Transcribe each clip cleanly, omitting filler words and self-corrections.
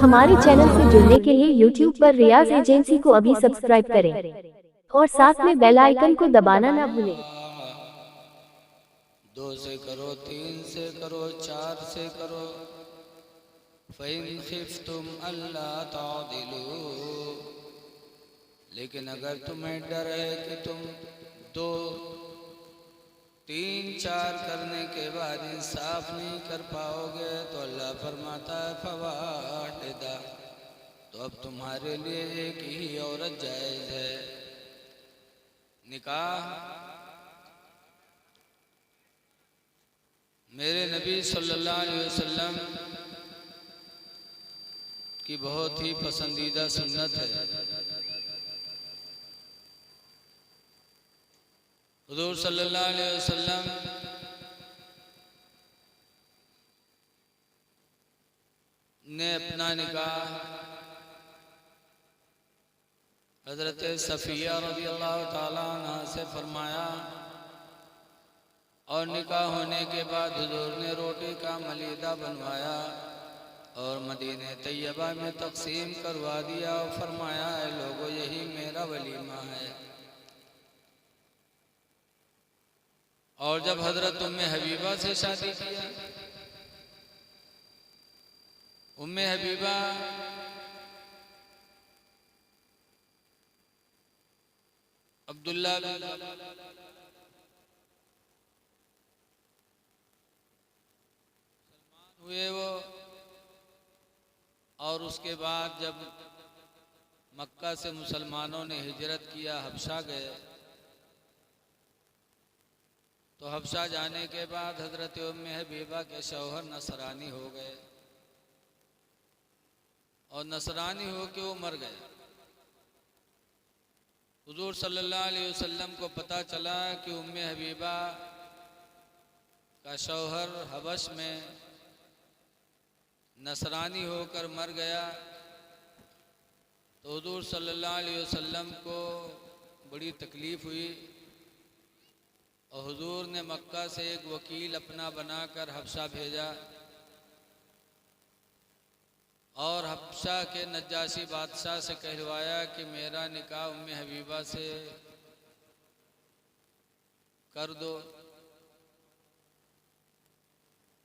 हमारे चैनल से जुड़ने के लिए YouTube पर रियाज एजेंसी को अभी सब्सक्राइब करें और साथ में बेल आइकन को दबाना ना भूलें। 2 से करो, 3 से करो, 4 से करो। फ़इन खिफ्तुम अल्ला तादिलू, लेकिन अगर तुम्हें डर है कि तुम 2, 3, 4 करने के बाद इंसाफ नहीं कर पाओगे तो अल्लाह फरमाता है फवाहिदा, तो अब तुम्हारे लिए एक ही औरत जायज़ है। निकाह मेरे नबी सल्लल्लाहु अलैहि वसल्लम की बहुत ही पसंदीदा सुन्नत है। हुज़ूर सल्लल्लाहु अलैहि वसल्लम ने अपना निकाह हज़रत सफ़िया रज़ियल्लाहु ताला अन्हा से फरमाया और निकाह होने के बाद हुज़ूर ने रोटी का मलीदा बनवाया और मदीने तैयबा में तकसीम करवा दिया और फरमाया है लोगों यही मेरा वलीमा है। और जब हज़रत उम्मे हबीबा से शादी किया, उम्मे हबीबा अब्दुल्ला हुए वो, और उसके बाद जब मक्का से मुसलमानों ने हिजरत किया, हबशा गए, तो हबशा जाने के बाद हज़रत उम्मे हबीबा के शौहर नसरानी हो गए और नसरानी हो के वो मर गए। हुज़ूर सल्लल्लाहु अलैहि वसल्लम को पता चला कि उम्मे हबीबा का शौहर हबश में नसरानी होकर मर गया, तो हुज़ूर सल्लल्लाहु अलैहि वसल्लम को बड़ी तकलीफ़ हुई और हुज़ूर ने मक्का से एक वकील अपना बनाकर हबशा भेजा और हबशा के नज्जाशी बादशाह से कहलवाया कि मेरा निकाह उम्मे हबीबा से कर दो।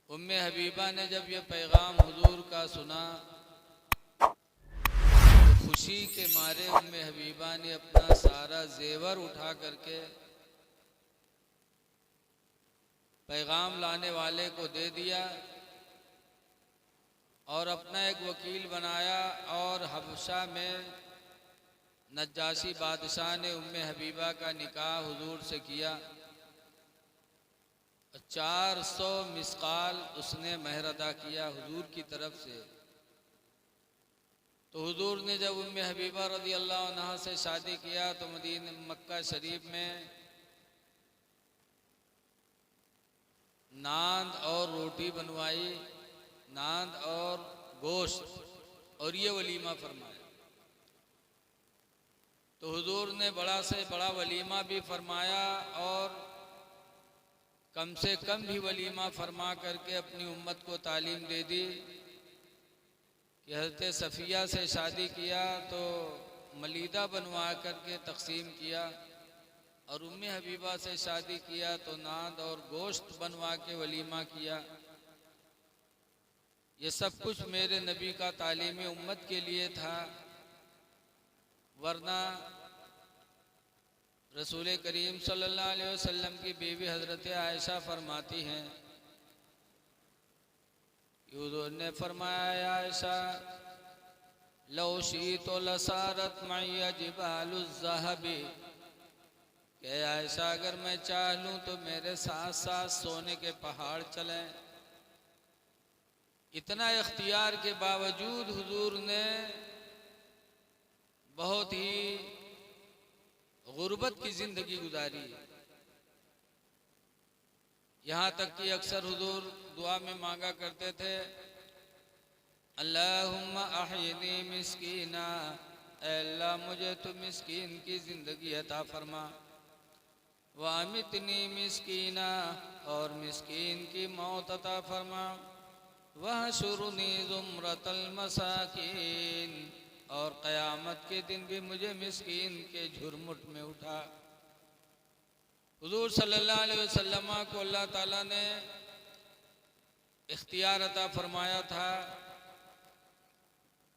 उम्मे हबीबा ने जब ये पैगाम हुजूर का सुना तो खुशी के मारे उम्मे हबीबा ने अपना सारा जेवर उठा करके पैगाम लाने वाले को दे दिया और अपना एक वकील बनाया और हबशा में नज्जाशी बादशाह ने उम्मे हबीबा का निकाह हुजूर से किया। 400 मिस्काल उसने महर अदा किया हुजूर की तरफ से। तो हुजूर ने जब उम्मे हबीबा रज़ी अल्लाह अन्हा से शादी किया तो मदीना मक्का शरीफ में नांद और रोटी बनवाई, नांद और गोश्त, और ये वलीमा फरमाया। तो हुजूर ने बड़ा से बड़ा वलीमा भी फरमाया और कम से कम भी वलीमा फरमा करके अपनी उम्मत को तालीम दे दी कि हज़रत सफ़िया से शादी किया तो मलीदा बनवा करके तकसीम किया और उम्मे हबीबा से शादी किया तो नाद और गोश्त बनवा के वलीमा किया। ये सब कुछ मेरे नबी का तालीम उम्मत के लिए था, वरना रसूल करीम सल्लल्लाहु अलैहि वसल्लम की बीवी हज़रत आयशा फरमाती हैं, हुज़ूर ने फरमाया आयशा लौ शीतो लसारत मैया जिबालुज़्ज़हबी, कि आयशा अगर मैं चाह लूँ तो मेरे साथ साथ सोने के पहाड़ चलें। इतना इख्तियार के बावजूद हुजूर ने बहुत ही गुर्बत की ज़िंदगी गुजारी। यहाँ तक कि अक्सर हुजूर दुआ में मांगा करते थे अल्लाहुम्मा अहयिनी मिस्कीना, अल्लाह मुझे तो मिस्कीन की ज़िंदगी अता फरमा, व अमितनी मिस्कीना, और मिस्कीन की मौत अता फरमा। वहशुरनी ज़ुमरतल मसाकीन, और क़यामत के दिन भी मुझे मिस्कीन के झुरमुट में उठा। हुज़ूर सल्लल्लाहु अलैहि वसल्लम को अल्लाह ताला ने इख्तियार अता फरमाया था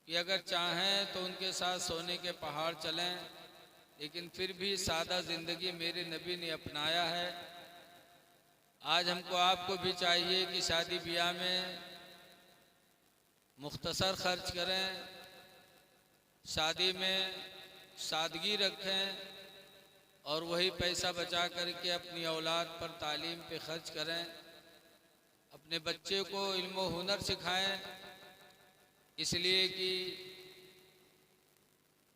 कि अगर चाहें तो उनके साथ सोने के पहाड़ चलें, लेकिन फिर भी सादा ज़िंदगी मेरे नबी ने अपनाया है। आज हमको आपको भी चाहिए कि शादी ब्याह में मुख्तसर खर्च करें, शादी में सादगी रखें और वही पैसा बचा करके अपनी औलाद पर तालीम पे खर्च करें, अपने बच्चे को इल्म व हुनर सिखाएं, इसलिए कि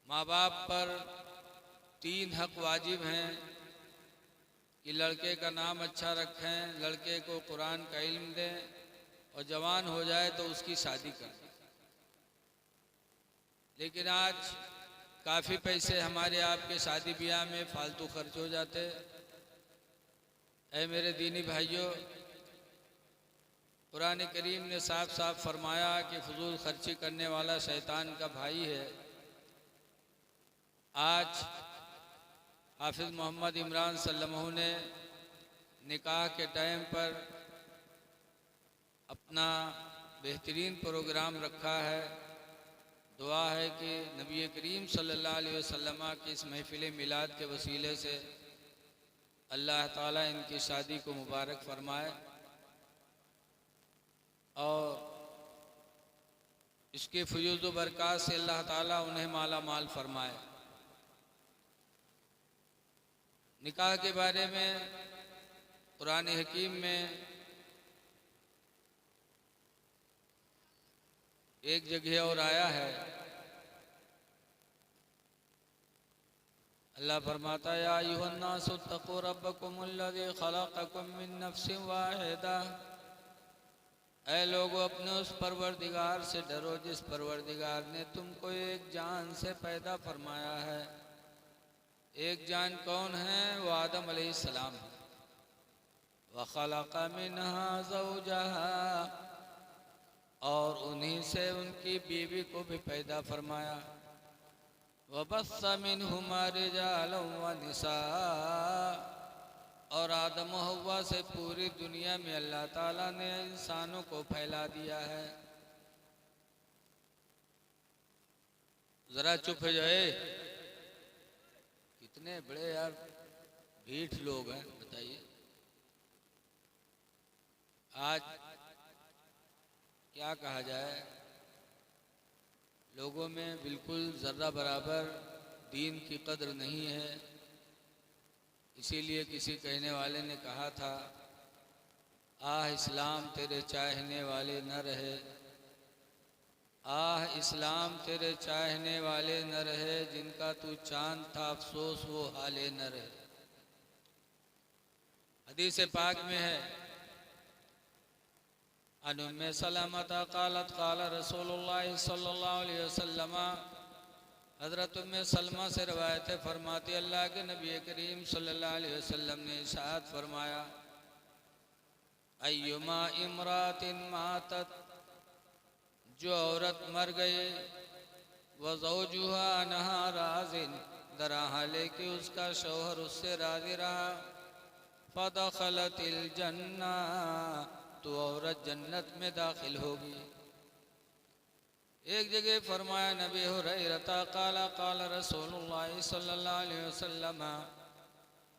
माँ बाप पर 3 हक़ वाजिब हैं कि लड़के का नाम अच्छा रखें, लड़के को कुरान का इल्म दें और जवान हो जाए तो उसकी शादी करें। लेकिन आज काफ़ी पैसे हमारे आपके शादी ब्याह में फालतू खर्च हो जाते। ऐ मेरे दीनी भाइयों, कुरान करीम ने साफ साफ फरमाया कि फजूल खर्ची करने वाला शैतान का भाई है। आज हाफिज़ मोहम्मद इमरान सल्लल्लाहु ने निकाह के टाइम पर अपना बेहतरीन प्रोग्राम रखा है। दुआ है कि नबी करीम सल्लल्लाहु अलैहि वसल्लम की इस महफिल मिलाद के वसीले से अल्लाह ताला इनकी शादी को मुबारक फरमाए और इसके फयूज़ व बरक़ात से अल्लाह ताला उन्हें माला माल फरमाए। निकाह के बारे में कुरान हकीम में एक जगह और आया है, अल्लाह फरमाता है या अय्युहन्नासु इत्तक़ू रब्बकुमुल्लज़ी ख़लक़कुम मिन नफ़्सिन वाहिदा, ऐ लोगो अपने उस परवरदिगार से डरो जिस परवरदिगार ने तुमको एक जान से पैदा फरमाया है। एक जान कौन है? वो आदम अलैहिस्सलाम है। व ख़लक़ मिन्हा ज़ौजहा, और उन्हीं से उनकी बीवी को भी पैदा फरमाया। वबस्स मिनहुमा रिजालन व निसा, और आदम व हव्वा से पूरी दुनिया में अल्लाह ताला ने इंसानों को फैला दिया है। जरा चुप हो जाए, कितने बड़े यार ढीठ लोग हैं बताइए। आज क्या कहा जाए, लोगों में बिल्कुल ज़र्रा बराबर दीन की कद्र नहीं है। इसीलिए किसी कहने वाले ने कहा था, आह इस्लाम तेरे चाहने वाले न रहे, आह इस्लाम तेरे चाहने वाले न रहे, जिनका तू चांद था अफसोस वो हाले न रहे। हदीस पाक में है, अन उम्मे सलमता क़ालत क़ाल रसूलुल्लाह सल्लल्लाहु अलैहि वसल्लम, हज़रत उम्मे सलमा से रवायत है, फरमाती अल्लाह के नबी करीम सल्लल्लाहु अलैहि वसल्लम ने इरशाद फरमाया, अय्युमा इमरातिन मातत, जो औरत मर गई, व ज़ौजुहा अन्हा राज़िन, दरा हाले कि उसका शौहर उससे राज़ी रहा, फ़दख़लतिल जन्ना, तो औरत जन्नत में दाखिल होगी। एक जगह फरमाया नबी हुरैरा क़ाला क़ाला रसूलुल्लाह सल्लल्लाहु अलैहि वसल्लम,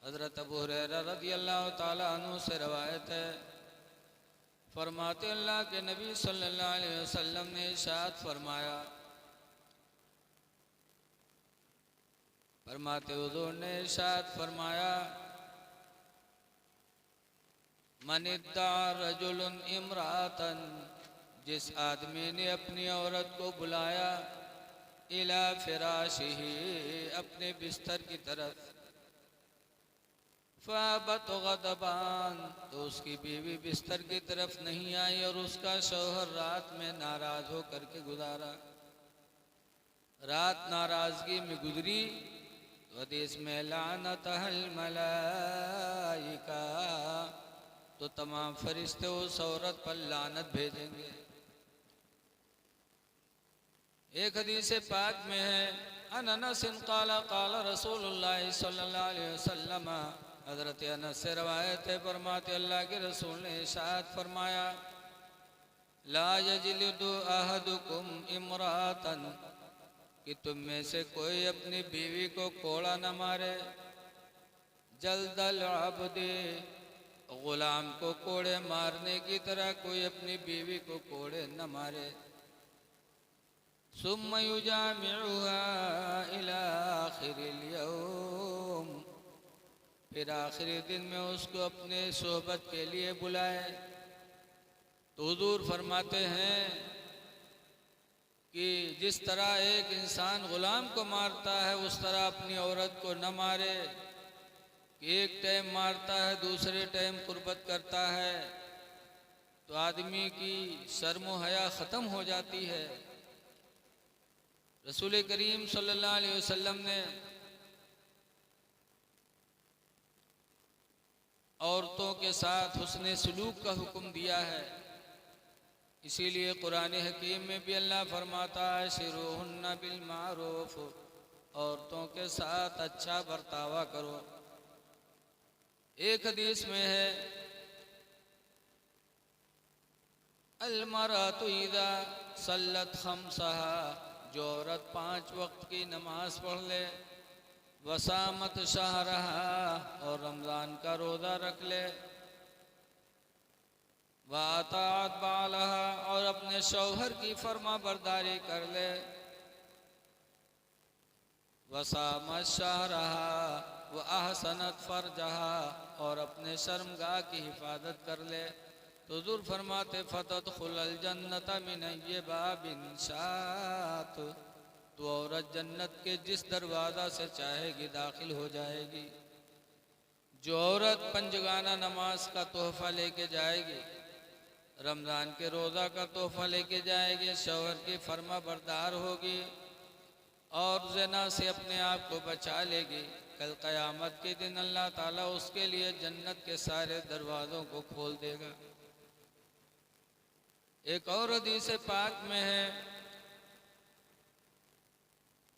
हज़रत अबू हुरैरा रज़ियल्लाहु ताला अन्हु से रवायत है, फरमाते अल्लाह के नबी सल्लल्लाहु अलैहि वसल्लम ने इरशाद फरमाया, हुज़ूर ने इरशाद फरमाया, मनिद्दा रजुलन इमरातन, जिस आदमी ने अपनी औरत को बुलाया, इला फिराशिही, अपने बिस्तर की तरफ, फ़अबत गदबान, तो उसकी बीवी बिस्तर की तरफ नहीं आई और उसका शौहर रात में नाराज होकर के गुजारा, रात नाराजगी में गुजरी, तो हदीस में लानतहल मलाइका, तो तमाम फरिश्ते उस औरत पर लानत भेजेंगे। एक हदीस पाक में है, अन अनस क़ाला क़ाला रसूलुल्लाह सल्लल्लाहु अलैहि वसल्लम, हज़रत अनस से रवायत है, फरमाते अल्लाह के रसूल ने इरशाद फरमाया, ला यजलिदु अहदुकुम इमरातन, कि तुम में से कोई अपनी बीवी को कोड़ा न मारे, जल्दल अब्दे, गुलाम को कोड़े मारने की तरह कोई अपनी बीवी को कोड़े न मारे। सुम्मा युजामिउहा इला आखिरिल यौम, फिर आखिरी दिन में उसको अपने सोहबत के लिए बुलाए। तो हुजूर फरमाते हैं कि जिस तरह एक इंसान गुलाम को मारता है उस तरह अपनी औरत को न मारे, कि एक टाइम मारता है दूसरे टाइम कुर्बत करता है तो आदमी की शर्म व हया ख़त्म हो जाती है। रसूल करीम सल्लल्लाहु अलैहि वसल्लम ने औरतों के साथ हुस्ने सलूक का हुक्म दिया है। इसीलिए कुरान हकीम में भी अल्लाह फरमाता है, शिरुहुन्ना बिल मारूफ, औरतों के साथ अच्छा बर्तावा करो। एक हदीस में है, अल मरअतु इज़ा सल्लत खम्सहा, जो औरत 5 वक्त की नमाज पढ़ ले, वसामत शहरहा, और रमज़ान का रोज़ा रख ले, वातात बालहा, और अपने शौहर की फर्मा बरदारी कर ले, वसामत शहरहा व अहसनत फरजहा, और अपने शर्मगाह की हिफाजत कर ले। तो हुज़ूर फरमाते, फतदखुलल जन्नत मिन अय्यि बाबिन शात, तो औरत जन्नत के जिस दरवाज़ा से चाहेगी दाखिल हो जाएगी। जो औरत पंजगाना नमाज का तोहफ़ा लेके जाएगी, रमज़ान के रोज़ा का तोहफ़ा लेके जाएगी, शौहर की फर्मा बरदार होगी और ज़िना से अपने आप को बचा लेगी, कल क़यामत के दिन अल्लाह ताला उसके लिए जन्नत के सारे दरवाज़ों को खोल देगा। एक और हदीस पाक में है,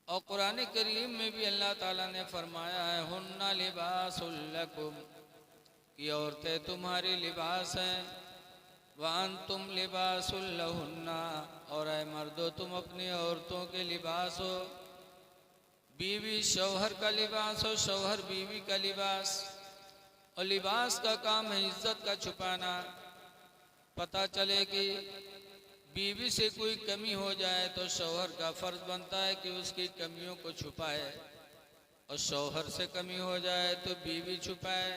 और कुरान करीम में भी अल्लाह ताला ने फरमाया है, हुन्ना लिबासुल लकुम, कि औरतें तुम्हारी लिबास हैं, व अंतुम लिबासुल लहुन्ना, और ऐ मर्दो तुम अपनी औरतों के लिबास हो। बीवी शौहर का लिबास हो, शौहर बीवी का लिबास। और लिबास का काम है इज्जत का छुपाना। पता चले कि बीवी से कोई कमी हो जाए तो शौहर का फर्ज बनता है कि उसकी कमियों को छुपाए, और शौहर से कमी हो जाए तो बीवी छुपाए,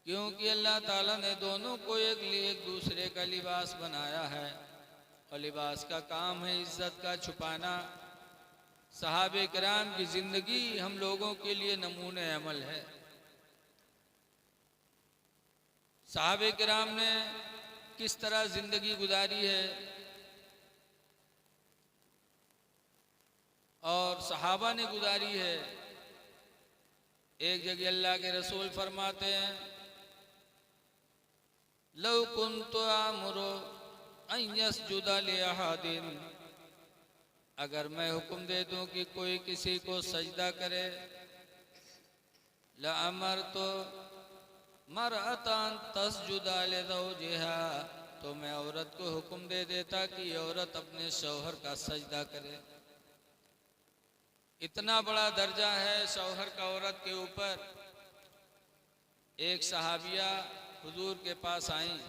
क्योंकि अल्लाह ताला ने दोनों को एक दूसरे का लिबास बनाया है, और लिबास का काम है इज्जत का छुपाना। सहाबे किराम की जिंदगी हम लोगों के लिए नमूने अमल है। सहाबे किराम ने किस तरह जिंदगी गुजारी है, और सहाबा ने गुजारी है। एक जगह अल्लाह के रसूल फरमाते हैं, लौ कुन्तु आमुरु अन यसजुदा लि अहदिन, अगर मैं हुक्म दे दूं कि कोई किसी को सजदा करे, लअमरतु मरअतन तस्जुदा लिज़ौजिहा, तो मैं औरत को हुक्म दे देता कि औरत अपने शौहर का सजदा करे। इतना बड़ा दर्जा है शौहर का औरत के ऊपर। एक सहाबिया हुजूर के पास आई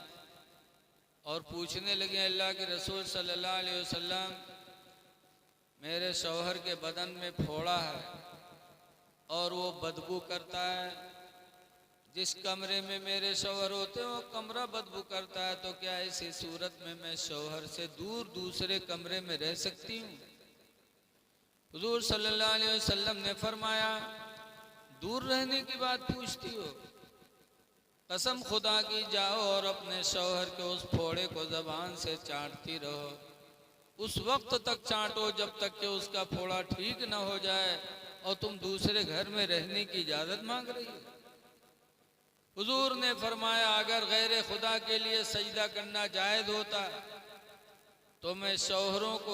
और पूछने लगे, अल्लाह के रसूल सल्लल्लाहु अलैहि वसल्लम, मेरे शौहर के बदन में फोड़ा है और वो बदबू करता है, जिस कमरे में मेरे शौहर होते हैं वो कमरा बदबू करता है, तो क्या ऐसी सूरत में मैं शौहर से दूर दूसरे कमरे में रह सकती हूँ? हुजूर सल्लल्लाहु अलैहि वसल्लम ने फरमाया, दूर रहने की बात पूछती हो? कसम खुदा की जाओ और अपने शौहर के उस फोड़े को ज़बान से चाटती रहो, उस वक्त तक चाटो जब तक कि उसका फोड़ा ठीक न हो जाए और तुम दूसरे घर में रहने की इजाज़त मांग रही हो। हुजूर ने फरमाया, अगर गैर खुदा के लिए सजदा करना जायज़ होता तो मैं शौहरों को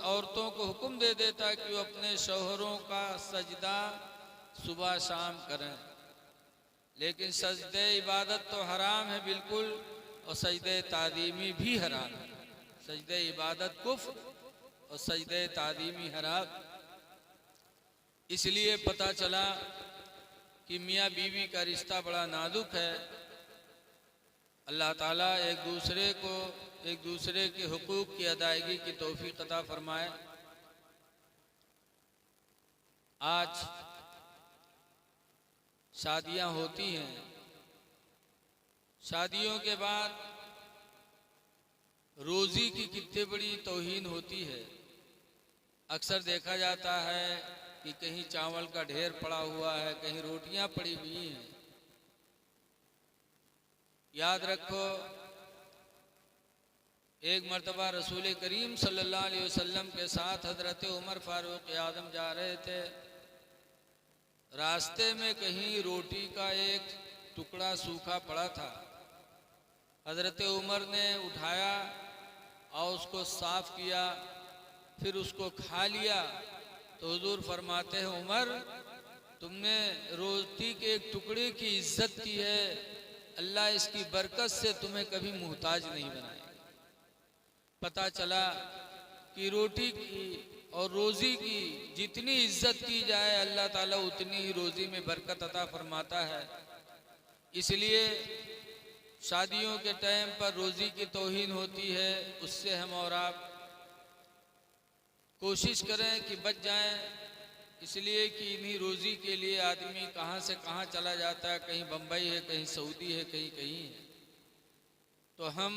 औरतों को हुक्म दे देता कि वो अपने शौहरों का सजदा सुबह शाम करें। लेकिन सजदे इबादत तो हराम है बिल्कुल, और सजदे तादीमी भी हराम है। सजदे इबादत कुफ्र और सजदे तादीमी हराम। इसलिए पता चला कि मियाँ बीवी का रिश्ता बड़ा नाजुक है। अल्लाह ताला एक दूसरे के हुकूक की अदायगी की तौफीक अता फरमाए। आज शादियां होती हैं, शादियों के बाद रोज़ी की कितनी बड़ी तौहीन होती है। अक्सर देखा जाता है कि कहीं चावल का ढेर पड़ा हुआ है, कहीं रोटियां पड़ी हुई हैं। याद रखो, एक मर्तबा रसूल करीम सल्लल्लाहु अलैहि वसल्लम के साथ हज़रत उमर फारूक आज़म जा रहे थे। रास्ते में कहीं रोटी का एक टुकड़ा सूखा पड़ा था। हज़रत उमर ने उठाया और उसको साफ किया, फिर उसको खा लिया। तो हुजूर फरमाते हैं, उमर, तुमने रोटी के एक टुकड़े की इज्जत की है, अल्लाह इसकी बरकत से तुम्हें कभी मुहताज नहीं बनाएगा। पता चला कि रोटी की और रोज़ी की जितनी इज्जत की जाए, अल्लाह ताला उतनी ही रोज़ी में बरकत अता फरमाता है। इसलिए शादियों के टाइम पर रोज़ी की तौहीन होती है, उससे हम और आप कोशिश करें कि बच जाएं। इसलिए कि इन्हीं रोज़ी के लिए आदमी कहाँ से कहाँ चला जाता है, कहीं बम्बई है, कहीं सऊदी है, कहीं कहीं है। तो हम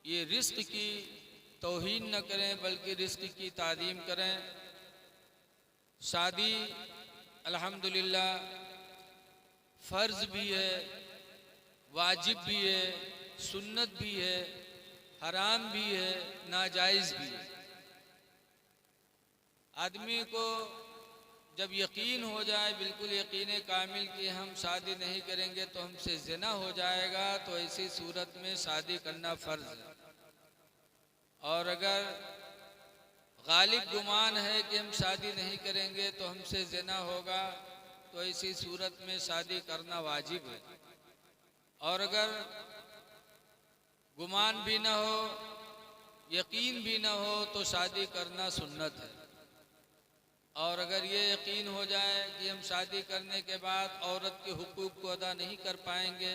ये रिस्क की तौहीन न करें, बल्कि रिस्क की तादीम करें। शादी अल्हम्दुलिल्लाह फ़र्ज़ भी है, वाजिब भी है, सुन्नत भी है, हराम भी है, नाजायज़ भी है। आदमी को जब यकीन हो जाए, बिल्कुल यकीन कामिल कि हम शादी नहीं करेंगे तो हमसे ज़िना हो जाएगा, तो ऐसी सूरत में शादी करना फ़र्ज़ है। और अगर गालिब गुमान है कि हम शादी नहीं करेंगे तो हमसे ज़िना होगा, तो ऐसी सूरत में शादी करना वाजिब है। और अगर गुमान भी न हो, यकीन भी न हो, तो शादी करना सुन्नत है। और अगर ये यकीन हो जाए कि हम शादी करने के बाद औरत के हुकूक को अदा नहीं कर पाएंगे,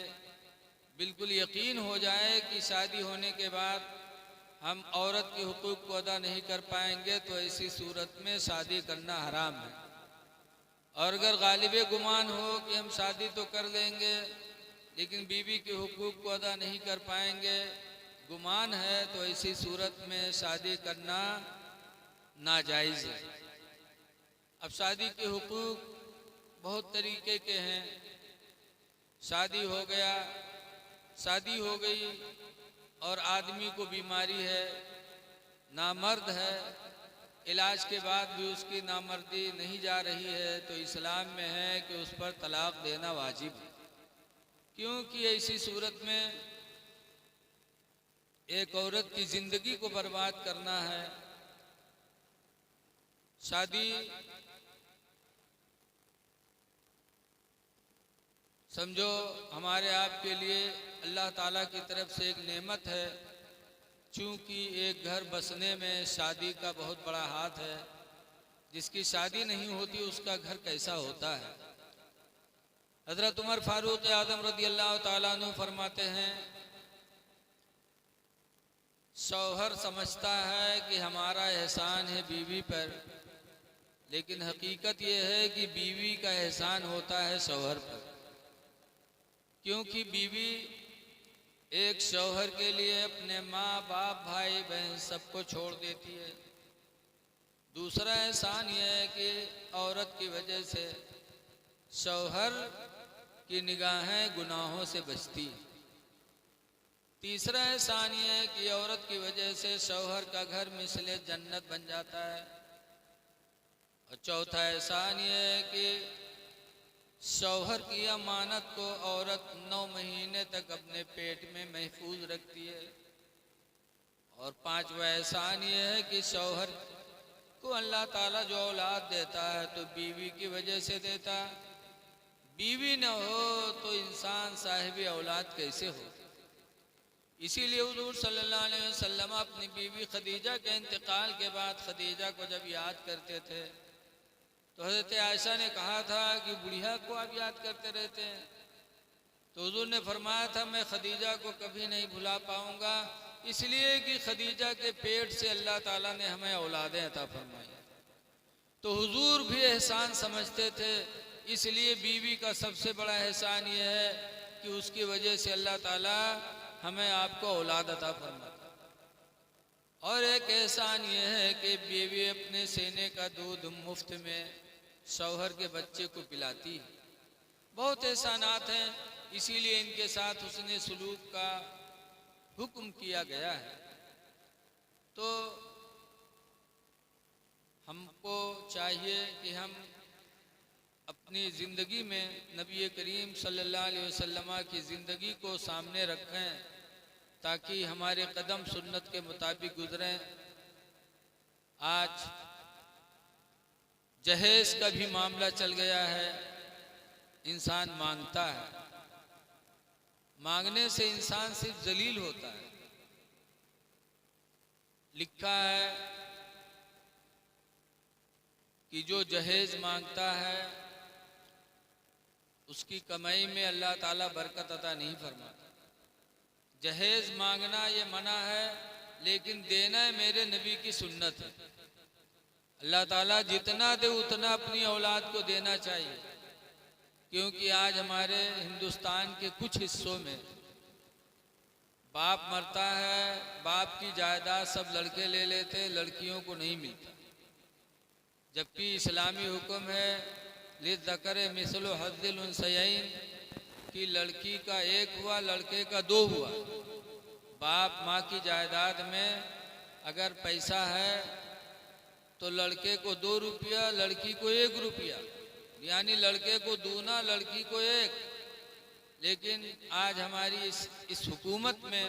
बिल्कुल यकीन हो जाए कि शादी होने के बाद हम औरत के हुकूक को अदा नहीं कर पाएंगे, तो ऐसी सूरत में शादी करना हराम है। और अगर गालिब गुमान हो कि हम शादी तो कर लेंगे लेकिन बीवी के हुकूक को अदा नहीं कर पाएंगे, गुमान है, तो ऐसी सूरत में शादी करना नाजायज़ है। अब शादी के हुकूक बहुत तरीके के हैं। शादी हो गया, शादी हो गई और आदमी को बीमारी है, नामर्द है, इलाज के बाद भी उसकी नामर्दी नहीं जा रही है, तो इस्लाम में है कि उस पर तलाक देना वाजिब है। क्योंकि ऐसी सूरत में एक औरत की ज़िंदगी को बर्बाद करना है। शादी समझो हमारे आपके लिए अल्लाह ताला की तरफ से एक नेमत है। चूँकि एक घर बसने में शादी का बहुत बड़ा हाथ है। जिसकी शादी नहीं होती उसका घर कैसा होता है। हज़रत उमर फारूक आज़म रज़ी अल्लाह ताला अन्हु फरमाते हैं, शौहर समझता है कि हमारा एहसान है बीवी पर, लेकिन हकीकत यह है कि बीवी का एहसान होता है शौहर पर। क्योंकि बीवी एक शौहर के लिए अपने माँ बाप भाई बहन सबको छोड़ देती है। दूसरा एहसान यह है कि औरत की वजह से शौहर की निगाहें गुनाहों से बचती है। तीसरा एहसान यह है कि औरत की वजह से शौहर का घर मिसले जन्नत बन जाता है। और चौथा एहसान यह है कि शौहर की अमानत को औरत 9 महीने तक अपने पेट में महफूज रखती है। और पांचवा एहसान ये है कि शौहर को अल्लाह ताला जो औलाद देता है तो बीवी की वजह से देता है। बीवी न हो तो इंसान साहिब औलाद कैसे हो। इसीलिए हुजूर सल्लल्लाहु अलैहि वसल्लम अपनी बीवी खदीजा के इंतकाल के बाद खदीजा को जब याद करते थे तो हज़रत आयशा ने कहा था कि बुढ़िया को आप याद करते रहते हैं। तो हुजूर ने फरमाया था मैं खदीजा को कभी नहीं भुला पाऊंगा, इसलिए कि खदीजा के पेट से अल्लाह ताला ने हमें औलादें अता फरमाई। तो हुजूर भी एहसान समझते थे, इसलिए बीवी का सबसे बड़ा एहसान ये है कि उसकी वजह से अल्लाह ताला हमें आपको औलाद अता फरमाता। और एक एहसान ये है कि बीवी अपने सीने का दूध मुफ्त में शौहर के बच्चे को पिलाती है। बहुत एहसानात हैं, इसीलिए इनके साथ उसने सलूक का हुक्म किया गया है। तो हमको चाहिए कि हम अपनी ज़िंदगी में नबी करीम सल्लल्लाहु अलैहि वसल्लम की ज़िंदगी को सामने रखें ताकि हमारे कदम सुन्नत के मुताबिक गुजरें। आज जहेज का भी मामला चल गया है। इंसान मांगता है, मांगने से इंसान सिर्फ जलील होता है। लिखा है कि जो जहेज मांगता है उसकी कमाई में अल्लाह ताला बरकत अता नहीं फरमाता। जहेज मांगना ये मना है, लेकिन देना मेरे नबी की सुन्नत है। अल्लाह ताला जितना दे उतना अपनी औलाद को देना चाहिए, क्योंकि आज हमारे हिंदुस्तान के कुछ हिस्सों में बाप मरता है, बाप की जायदाद सब लड़के ले लेते, लड़कियों को नहीं मिलता। जबकि इस्लामी हुक्म है लिज़्ज़कर मिस्लु हज़्ज़िल उन्सयैन कि लड़की का एक हुआ, लड़के का दो हुआ। बाप माँ की जायदाद में अगर पैसा है तो लड़के को 2 रुपया, लड़की को 1 रुपया, यानी लड़के को दूना, लड़की को 1। लेकिन आज हमारी इस हुकूमत में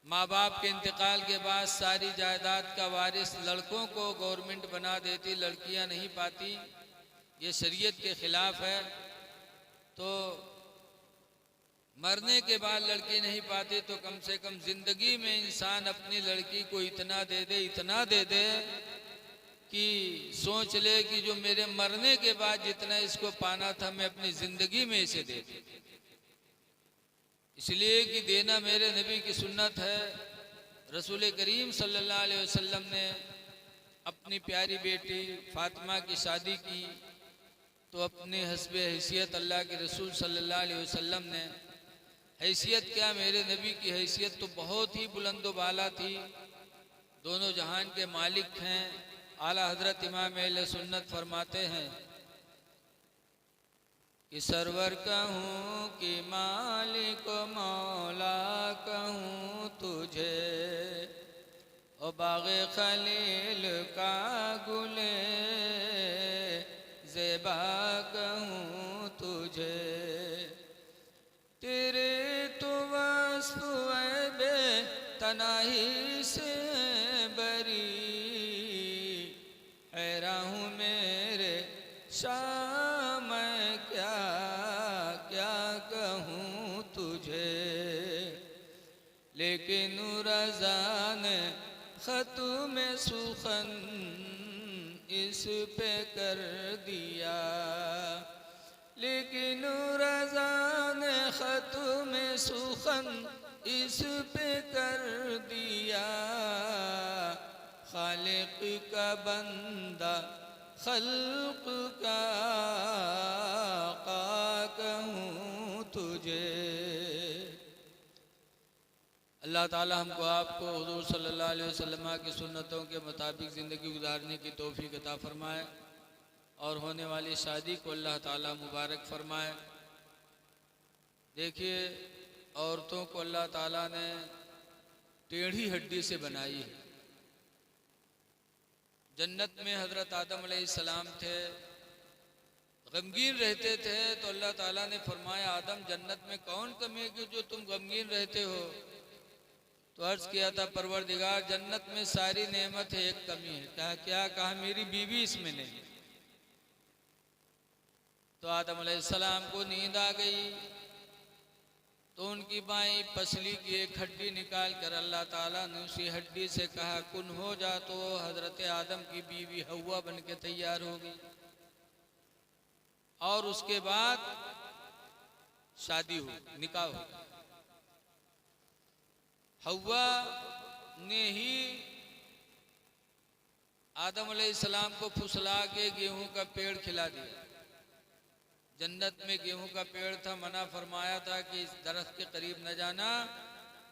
माँ बाप के इंतकाल के बाद सारी जायदाद का वारिस लड़कों को गवर्नमेंट बना देती, लड़कियां नहीं पाती। ये शरीयत के खिलाफ है। तो मरने के बाद लड़की नहीं पाती तो कम से कम जिंदगी में इंसान अपनी लड़की को इतना दे दे, इतना दे दे कि सोच ले कि जो मेरे मरने के बाद जितना इसको पाना था मैं अपनी जिंदगी में इसे दे दूं। इसलिए कि देना मेरे नबी की सुन्नत है। रसूल करीम सल्लल्लाहु अलैहि वसल्लम ने अपनी प्यारी बेटी फातिमा की शादी की तो अपनी हस्बे हैसियत अल्लाह के रसूल सल्लल्लाहु अलैहि वसल्लम ने, हैसियत क्या, मेरे नबी की हैसियत तो बहुत ही बुलंद बाला थी। दोनों जहान के मालिक हैं। आला हजरत इमाम अहले सुन्नत फरमाते हैं कि सरवर कहूँ कि मालिक मौला कहूँ तुझे, ओ बाग़े खलील का गुले ज़ेबा कहूँ तुझे। तेरे तो वस्फ़ बे तनाही से बरी, हैरान हूँ मेरे शाह मैं क्या क्या कहूँ तुझे। लेकिन रज़ा ने ख़त्म सुखन इस पे कर दिया, लेकिन रज़ा ने ख़त्म सुखन इस पे कर दिया। खालिक का बंदा खल्क का आका कहूँ तुझे। अल्लाह ताला हमको आपको हुज़ूर सल्लल्लाहु अलैहि वसल्लम की सुन्नतों के मुताबिक ज़िंदगी गुजारने की तौफीक अता फरमाए और होने वाली शादी को अल्लाह ताला मुबारक फरमाए। देखिए, औरतों को अल्लाह ताला ने टेढ़ी हड्डी से बनाई है। जन्नत में हज़रत आदम अलैहिस्सलाम थे, गमगीन रहते थे, तो अल्लाह ताला ने फरमाया आदम जन्नत में कौन कमी है कि जो तुम गमगीन रहते हो। तो अर्ज किया था परवरदिगार जन्नत में सारी नेमत है, एक कमी है। कहा क्या? कहा मेरी बीवी इसमें नहीं। तो आदम अलैहिस्सलाम को नींद आ गई, तो उनकी बाईं पसली की एक हड्डी निकाल कर अल्लाह ताला ने उसी हड्डी से कहा कुन हो जा, तो हजरत आदम की बीवी हव्वा बन के तैयार हो गई। और उसके बाद शादी हुई, निकाह हुआ। हव्वा ने ही आदम अलैहिस्सलाम को फुसला के गेहूं का पेड़ खिला दिया। जन्नत में गेहूं का पेड़ था, मना फरमाया था कि इस दरख्त के करीब न जाना,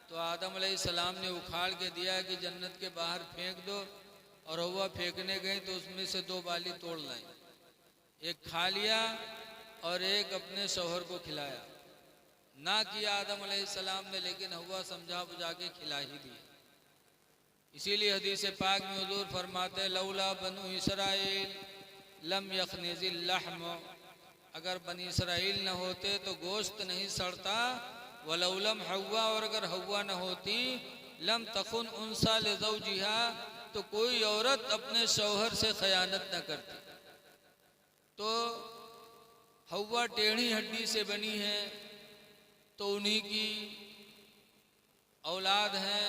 तो आदम अलैहिस्सलाम ने उखाड़ के दिया कि जन्नत के बाहर फेंक दो। और हव्वा फेंकने गई तो उसमें से 2 बाली तोड़ लाई, एक खा लिया और एक अपने शौहर को खिलाया। ना किया आदम अलैहिस्सलाम ने, लेकिन हव्वा समझा बुझा के खिला ही दी। इसीलिए हदीस पाक में हुजूर फरमाते लौला बनु इसराइल लम यखनिजिल लहम, अगर बनी इसराइल न होते तो गोश्त नहीं सड़ता। वलौलम हव्वा, और अगर हव्वा न होती लम तखुन उनसा लिज़ौजिहा, तो कोई औरत अपने शौहर से खयानत न करती। तो हव्वा टेढ़ी हड्डी से बनी है, तो उन्हीं की औलाद हैं।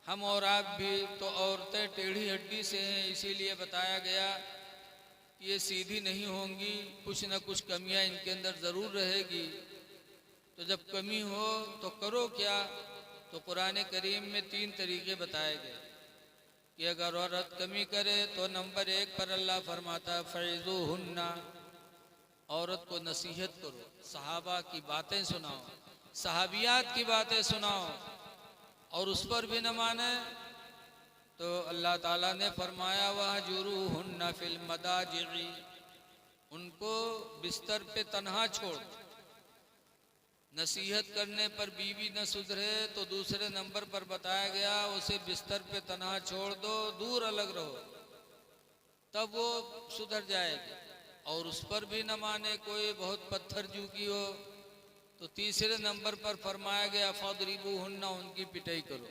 हम और आप भी तो औरतें टेढ़ी हड्डी से हैं, इसीलिए बताया गया ये सीधी नहीं होंगी, कुछ न कुछ कमियां इनके अंदर ज़रूर रहेगी। तो जब कमी हो तो करो क्या? तो कुरान करीम में 3 तरीके बताए गए कि अगर औरत कमी करे तो नंबर 1 पर अल्लाह फरमाता फ़ैज़ूहुन्ना, औरत को नसीहत करो, सहाबा की बातें सुनाओ, सहाबियात की बातें सुनाओ, और उस पर भी न माने तो अल्लाह ताला ने फरमाया वहजुरूहुन्ना फिल मदाजि'i, उनको बिस्तर पे तन्हा छोड़। नसीहत करने पर बीवी न सुधरे तो दूसरे नंबर पर बताया गया उसे बिस्तर पे तन्हा छोड़ दो, दूर अलग रहो, तब वो सुधर जाएगी। और उस पर भी न माने, कोई बहुत पत्थर जू की हो, तो तीसरे नंबर पर फरमाया गया फदरिबूहुन्ना, उनकी पिटाई करो।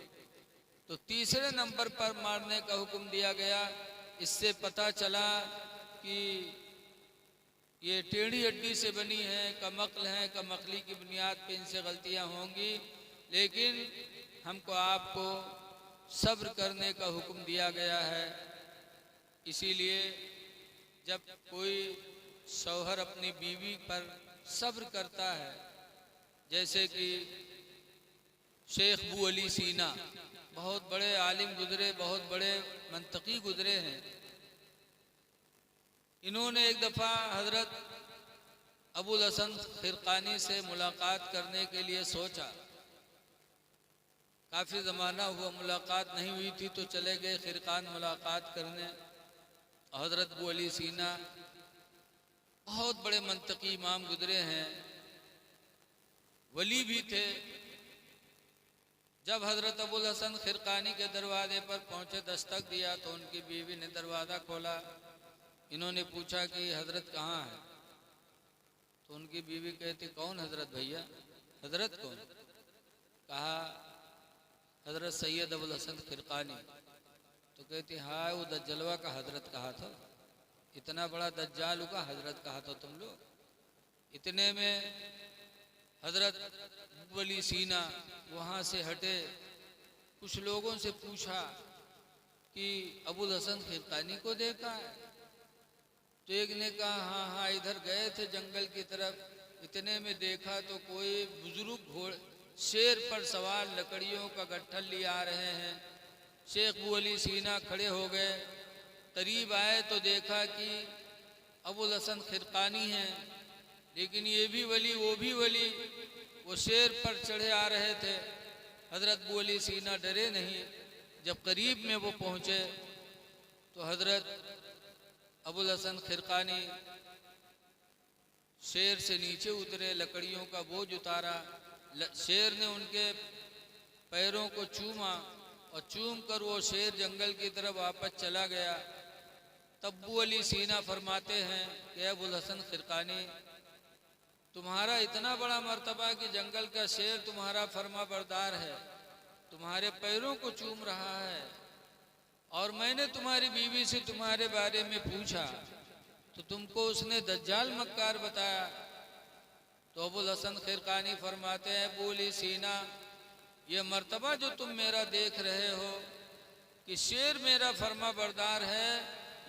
तो तीसरे नंबर पर मारने का हुक्म दिया गया। इससे पता चला कि ये टेढ़ी हड्डी से बनी है, कमक्ल है, कमक्ली की बुनियाद पे इनसे गलतियां होंगी, लेकिन हमको आपको सब्र करने का हुक्म दिया गया है। इसीलिए जब कोई शौहर अपनी बीवी पर सब्र करता है, जैसे कि शेख अबू अली सीना बहुत बड़े आलिम गुजरे, बहुत बड़े मंतकी गुजरे हैं। इन्होंने एक दफ़ा हज़रत अबुल हसन खिरकानी से मुलाकात करने के लिए सोचा। काफ़ी ज़माना हुआ मुलाकात नहीं हुई थी, तो चले गए खिरकान मुलाकात करने। हज़रत अबू अली सीना बहुत बड़े मंतकी इमाम गुजरे हैं, वली भी थे। जब हज़रत अबुल हसन खिरकानी के दरवाजे पर पहुँचे, दस्तक दिया, तो उनकी बीवी ने दरवाज़ा खोला। इन्होंने पूछा कि हज़रत कहाँ है? तो उनकी बीवी कहती कौन हज़रत भैया? हज़रत कौन? कहा हज़रत सैयद अबुल हसन खिरकानी। तो कहती हाँ, वो दज्जलवा का हज़रत कहा था, इतना बड़ा दज्जाल का हज़रत कहा था तुम लोग। इतने में हज़रत अबू अली सीना वहाँ से हटे, कुछ लोगों से पूछा कि अबुल हसन खिरकानी को देखा है? तो एक ने कहा हाँ हाँ, इधर गए थे जंगल की तरफ। इतने में देखा तो कोई बुजुर्ग घोड़े शेर पर सवार लकड़ियों का गट्ठल लिए आ रहे हैं। शेख अबू अली सीना खड़े हो गए, करीब आए तो देखा कि अबुल हसन खिरकानी हैं, लेकिन ये भी वली वो भी वली, वो शेर पर चढ़े आ रहे थे। हज़रत अबू अली सीना डरे नहीं। जब करीब में वो पहुँचे तो हज़रत अबुल हसन खिरकानी शेर से नीचे उतरे, लकड़ियों का बोझ उतारा। शेर ने उनके पैरों को चूमा और चूम कर वो शेर जंगल की तरफ वापस चला गया। तब अबू अली सीना फरमाते हैं कि अबुल हसन खिरकानी, तुम्हारा इतना बड़ा मर्तबा कि जंगल का शेर तुम्हारा फरमा बरदार है, तुम्हारे पैरों को चूम रहा है, और मैंने तुम्हारी बीवी से तुम्हारे बारे में पूछा तो तुमको उसने दज्जाल मक्कार बताया। तो अबुल हसन खिरकानी फरमाते हैं, बोली सीना, ये मर्तबा जो तुम मेरा देख रहे हो कि शेर मेरा फर्मा बरदार है,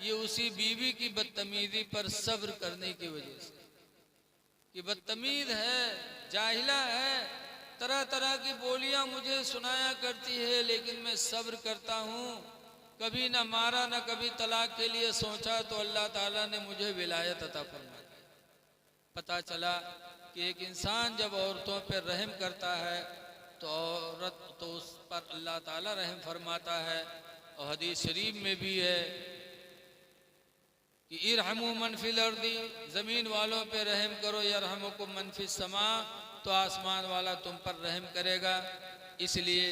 ये उसी बीवी की बदतमीजी पर सब्र करने की वजह से, कि बदतमीज है, जाहिला है, तरह तरह की बोलियां मुझे सुनाया करती है, लेकिन मैं सब्र करता हूँ। कभी ना मारा ना कभी तलाक के लिए सोचा, तो अल्लाह ताला ने मुझे विलायत अता फरमा दी। पता चला कि एक इंसान जब औरतों पर रहम करता है तो औरत तो उस पर अल्लाह ताला रहम फरमाता है। और हदीस शरीफ में भी है कि इरहमु मन फिल अर्दी, ज़मीन वालों पे रहम करो, यरहमुकुम मन फिस समा, तो आसमान वाला तुम पर रहम करेगा। इसलिए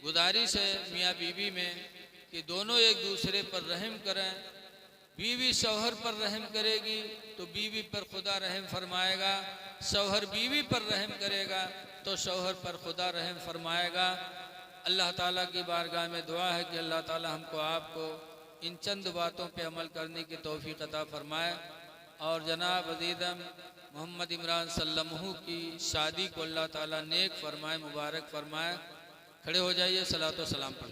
गुजारिश है मियाँ बीवी में कि दोनों एक दूसरे पर रहम करें। बीवी शौहर पर रहम करेगी तो बीवी पर खुदा रहम फरमाएगा, शौहर बीवी पर रहम करेगा तो शौहर पर खुदा रहम फरमाएगा। अल्लाह ताला की बारगाह में दुआ है कि अल्लाह ताला हमको आपको इन चंद बातों पे अमल करने की तौफीक अता फरमाए, और जनाब अज़ीज़म मोहम्मद इमरान सल्लल्लाहु की शादी को अल्लाह ताला नेक फरमाए, मुबारक फरमाए। खड़े हो जाइए, सलातो सलाम पढ़